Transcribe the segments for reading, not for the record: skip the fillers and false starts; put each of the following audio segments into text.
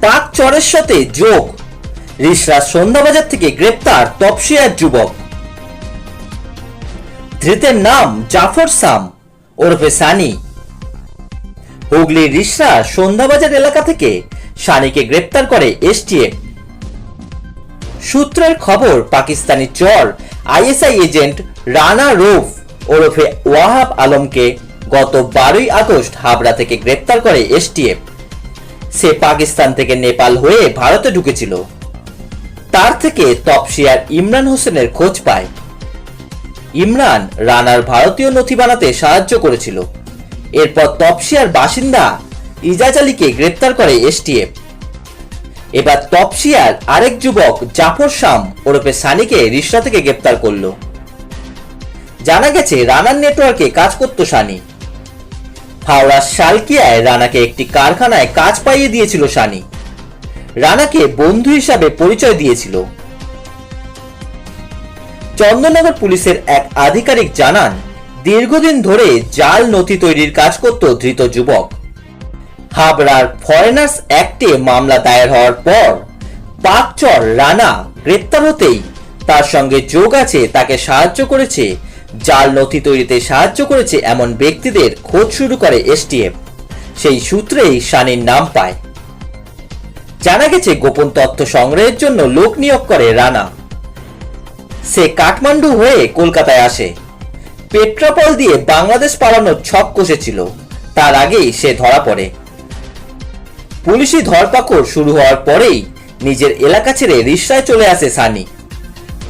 পাক চরের সাথে যোগ, রিষড়া সন্ধ্যাবাজার থেকে গ্রেপ্তার তপসিয়ার যুবক। ধৃতের নাম জাফর সাম ওরফে সানি। হুগলির রিষড়া সন্ধ্যাবাজার এলাকা থেকে সানিকে গ্রেপ্তার করে এসটিএফ। সূত্রের খবর, পাকিস্তানি চর আইএসআই এজেন্ট রানা রৌফ ওরফে ওয়াহাব আলমকে গত 12ই আগস্ট হাবড়া থেকে গ্রেপ্তার করে এসটিএফ। সে পাকিস্তান থেকে নেপাল হয়ে ভারতে ঢুকেছিল। তার থেকে তপসিয়ার ইমরান হোসেনের খোঁজ পায়। ইমরান রানার ভারতীয় নথি বানাতে সাহায্য করেছিল। এরপর তপসিয়ার বাসিন্দা ইজাজ আলীকে গ্রেপ্তার করে এসটিএফ। এবার তপসিয়ার আরেক যুবক জাফর শাম ওরফে সানিকে রিষড়া থেকে গ্রেপ্তার করলো। জানা গেছে রানার নেটওয়ার্কে কাজ করত সানি। হাওড়ার শালকিয়ায় রানাকে একটি কারখানায় কাজ পাইয়ে দিয়েছিল সানি। রানাকে বন্ধু হিসাবে পরিচয় দিয়েছিল। চন্দননগর পুলিশের এক আধিকারিক জানান, দীর্ঘদিন ধরে জাল নথি তৈরির কাজ করত ধৃত যুবক। হাবড়ার ফরেনার্স অ্যাক্টে মামলা দায়ের হওয়ার পর পাকচর রানা গ্রেপ্তার হতেই তার সঙ্গে যোগ আছে, তাকে সাহায্য করেছে, জাল নথি তৈরিতে সাহায্য করেছে এমন ব্যক্তিদের খোঁজ শুরু করে এসটিএফ। সেই সূত্রেই সানির নাম পায়। জানা গেছে গোপন তথ্য সংগ্রহের জন্য লোক নিয়োগ করে রানা। সে কাঠমান্ডু হয়ে কলকাতায় আসে। পেট্রাপল দিয়ে বাংলাদেশ পালানোর ছক কষেছিল। তার আগেই সে ধরা পড়ে। পুলিশি ধরপাকড় শুরু হওয়ার পরেই নিজের এলাকা ছেড়ে রিষড়ায় চলে আসে সানি।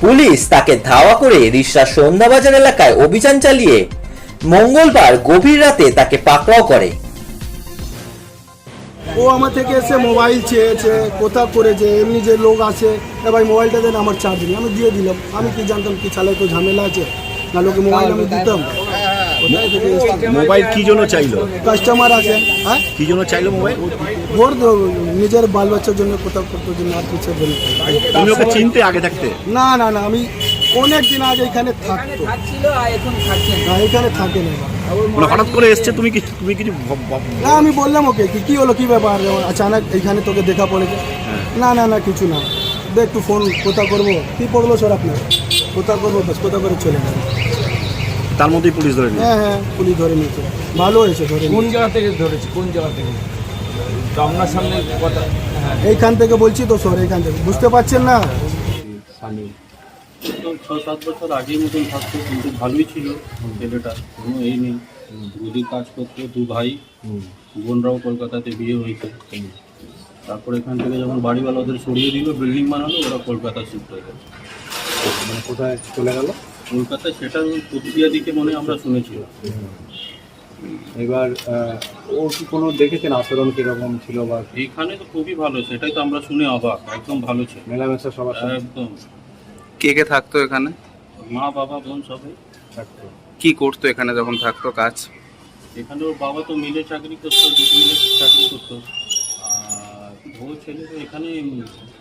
পুলিশ তাকে ধাওয়া করে রিষড়া সন্ধ্যাবাজার এলাকায় অভিযান চালিয়ে মঙ্গলবার গভীর রাতে তাকে পাকড়াও করে। ও আমার থেকে এসে মোবাইল চেয়েছে, কোথাও করেছে, এমনি যে লোক আছে ভাই মোবাইলটা দেন, আমার চার্জ নেই, আমি দিয়ে দিলাম। আমি কি জানতাম কি চালে তো ঝামেলা আছে, না লোকে মোবাইল আমি দিতাম। মোবাইল কি জন্য চাইলো? কাস্টমার আছে। হ্যাঁ, কি জন্য চাইলো মোবাইল? ভোর নিজের বাল বাচ্চার জন্য, কোথাও করতে জন্য, আর কিছু বলে। তুমি ওকে চিনতে আগে থাকতে? না না না, আমি অনেক দিন আগে এখানে থাকতো, না এখানে থাকে না। মানে হঠাৎ করে এসছে, তুমি কিছু না, আমি বললাম ওকে কি হলো, কি ব্যাপার, আচানক এখানে তোকে দেখা পড়েছে। না না না, কিছু না, দেখ একটু ফোন কোথা করবো, কি পড়লো স্যার আপনার, কোথা করবো, বাস কোথা করে চলে গেল। তার মধ্যেই পুলিশ ধরে নিয়ে? হ্যাঁ হ্যাঁ, পুলিশ ধরে নিয়েছে, ভালো হয়েছে ধরে। কোন জায়গা থেকে ধরেছে, কোন জায়গা থেকে? তো আপনার সামনে কথা, এইখান থেকে বলছি তো স্যার, এইখান থেকে, বুঝতে পারছেন না? তো 6-7 বছর আগের মতন থাকতো, কিন্তু ভালোই ছিল ছেলেটা, কোনো এই নেই। গদির কাজ করতো, 2 ভাই, বোনরাও কলকাতাতে বিয়ে হয়েছে। তারপর এখান থেকে যখন বাড়িওয়ালা ওদের সরিয়ে দিল, বিল্ডিং বানালো, ওরা কলকাতা শিফট হয়ে গেল। মানে কোথায় চলে গেল? কলকাতায়, সেটা প্রক্রিয়া দিকে মনে আমরা শুনেছিলাম। এবার ও কি কোনো দেখেছেন আচরণ কিরকম ছিল? বা এইখানে তো খুবই ভালো, সেটাই তো আমরা শুনে অবাক, একদম ভালো ছিল, মেলামেশা সবার সাথে একদম। কে কে থাকতো এখানে? মা, বাবা, বোন সবাই থাকতো। কি করতো এখানে যখন থাকতো কাজ? এখানে ওর বাবা তো মিলে চাকরি করতো, দুটো মিলে চাকরি করতো। আর ও ছেলে তো এখানে,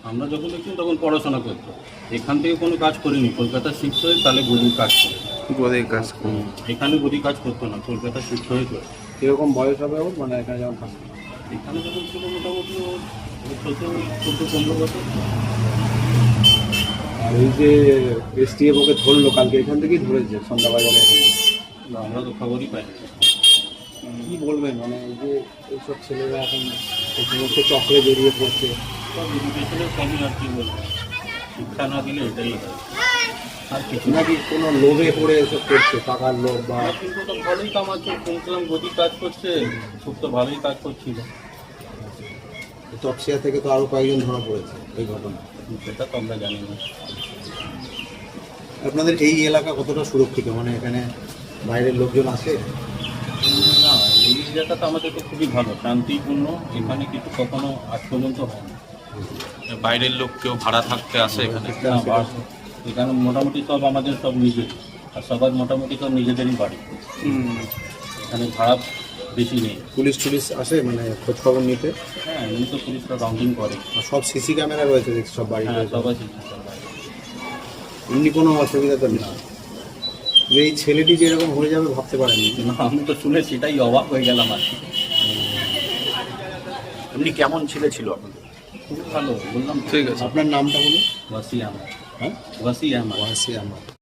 আমরা যখন দেখছি তখন পড়াশোনা করতো। এখান থেকে কোনো কাজ করিনি, কলকাতা শিফট হয়ে তাহলে গদির কাজ করে। গদির কাজ। এখানে গদি কাজ করতো না, কলকাতা শিফট হয়ে করে। কিরকম বয়স হবে ওর, মানে এখানে যখন থাকতো? এখানে যখন ছিল মোটামুটি ওর 14-15 বছর। আর এই যে এসটিএফ ওকে ধরলো কালকে, এখান থেকেই ধরেছে সন্ধ্যাবাজারে? না, আমরা তো খবরই পাই না। কি বলবেন, মানে এই যে এইসব ছেলেরা এখন এই সমস্ত চক্রে জড়িয়ে পড়ছে? সব এডুকেশনের কমই, আর কি বলবো, শিক্ষা না দিলে এটাই হয়, আর কিছু না। নাকি কোনো লোভে পড়ে এসব করছে, টাকার লোভ বা? কিন্তু তো ভালোই কামাচ্ছে, শুনছিলাম গদি কাজ করছে, খুব তো ভালোই কাজ করছিল। তপসিয়া থেকে তো আরও কয়েকজন ধরা পড়েছে এই ঘটনা, সেটা তো আমরা জানি না। আপনাদের এই এলাকা কতটা সুরক্ষিত, মানে এখানে বাইরের লোকজন আসে? না, এই জায়গাটা তো আমাদের তো খুবই ভালো, শান্তিপূর্ণ, এখানে কিছু কখনো আজ পর্যন্ত হয় না। বাইরের লোক কেউ ভাড়া থাকতে আসে এখানে? না, এখানে মোটামুটি সব আমাদের সব নিজের, আর সবার মোটামুটি সব নিজেদেরই বাড়ি। এখানে ভাড়া বেশি নেই। পুলিশ টুলিশ আসে মানে খোঁজ খবর নিতে? হ্যাঁ, এমনি তো পুলিশরা রাউন্ডিং করে। আর সব সিসি ক্যামেরা রয়েছে দেখছি সব বাড়িতে? হ্যাঁ, সবাই ঠিক। এমনি কোনো অসুবিধা তো নেই? এই ছেলেটি যেরকম হয়ে যাবে ভাবতে পারেনি? না, আমি তো শুনে সেটাই অবাক হয়ে গেলাম আর কি। এমনি কেমন ছেলে ছিল আপনাদের? খুব ভালো বললাম তো। ঠিক আছে। আপনার নামটা বলুন। ওয়াসি আহমদ। হ্যাঁ, ওয়াসি আহমদ। ওয়াসি আহমদ।